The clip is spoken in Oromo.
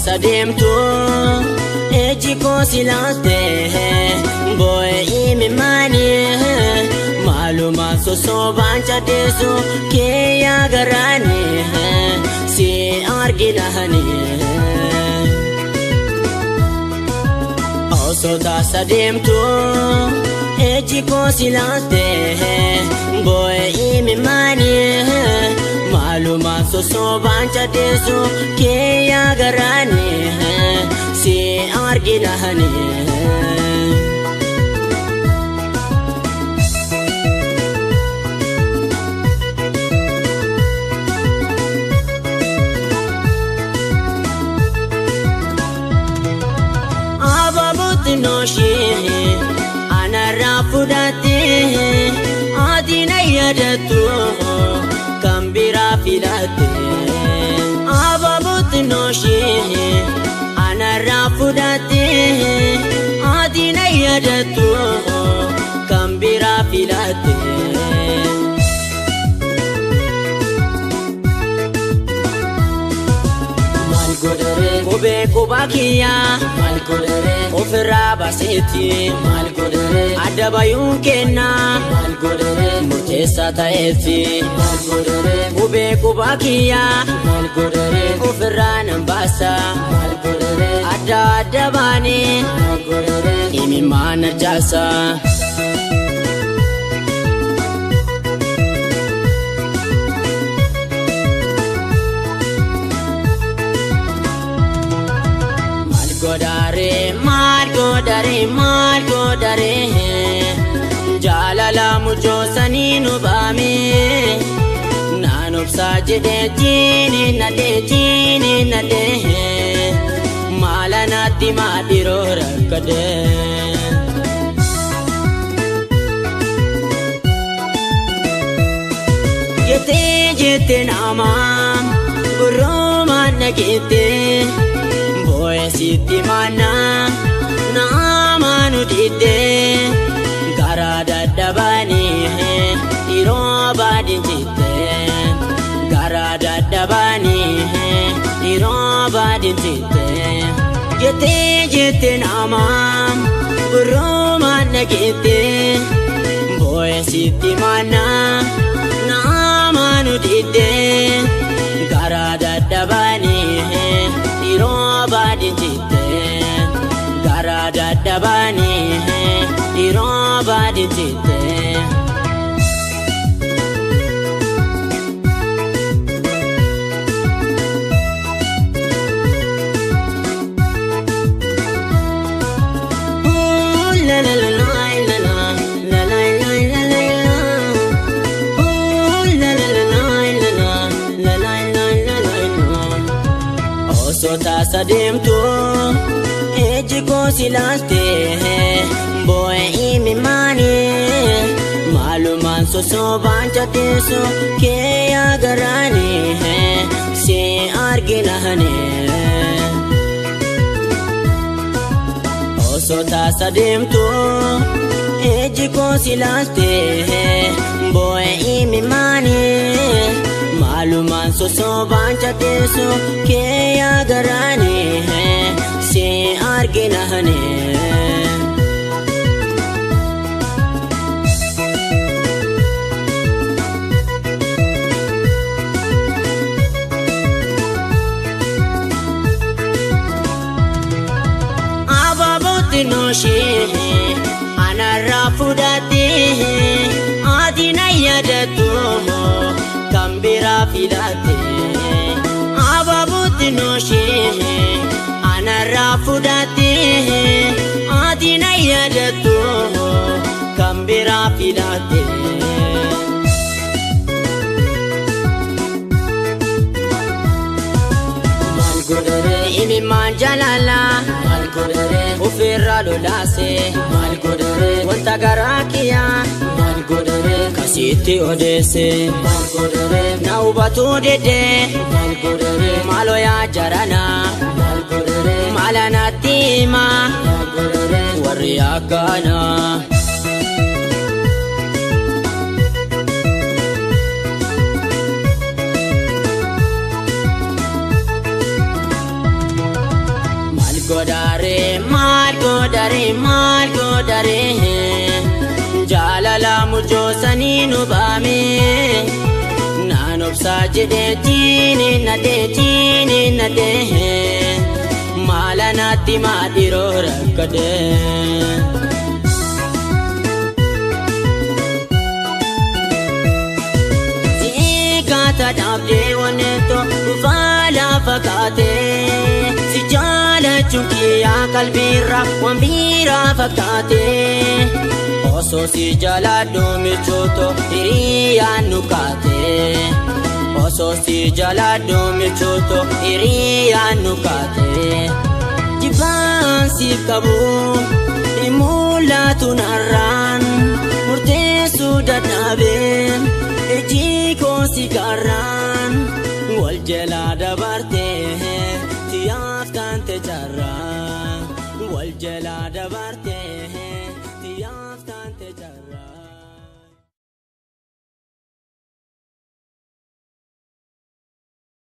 sademtu ejiko silate boy imi mani maluma so bancha desu ke ya garani si argilahani osota sademtu ejiko silate boy imi mani maluma so bancha desu ke ya garani si argilahani noshi ana rafudate adina yadatu kambira filate ababut noshi ana rafudate adina yadatu kambira filate Kobe kobakia mal kodere ofra baseti mal kodere adabayun kenna mal kodere mutesa taeti mal kodere kobe kobakia mal kodere ofra nambasa mal kodere adabani mal kodere imi mana jasa mal godare jalala mujo saninu bame nanop sajide jini nade malanati madiro rakade jete namam buroma nagete boy siti mana namanu dide garada dabani iro badin jite garada dabani iro badin jite jete namam buroma nagete boy siti mana namanu dide garada dabani iro badin jite dadabani iroba ditite la la la la la la la la la la la la la la osota sademtu ejiko silate boy imi mani maluman so bancha desu ke ya garani se argilahane osota sademtu ejiko silate boy imi mani maluman so bancha desu ke ya garani se argilahane ababot noshi ana rafudate adina yadatu kambira filate ababot noshi ana rafudate adina yadatu kambira filate mal godare imi manjalala mal godare ufirra lolase mal godare wanta garakia mal godare kasiti odese mal godare naubatu dede mal godare malo ya jarana mal godare malana tima mal godare wariyakana Margo dare Jalala mujosani nubame Nanobsa jede tini nade Malanati madiro rakade Sikata dabde waneto ufala fakate Si jala chukiya kalbira wambira fakate Oso si jala dumichuto iriya nukate Oso si jala dumichuto iriya nukate Jiban si kabu imula tunaran Murte sudadnaben ejiko si karan Wal jala dabarte tiyaf kante jarra Wal jala dabarte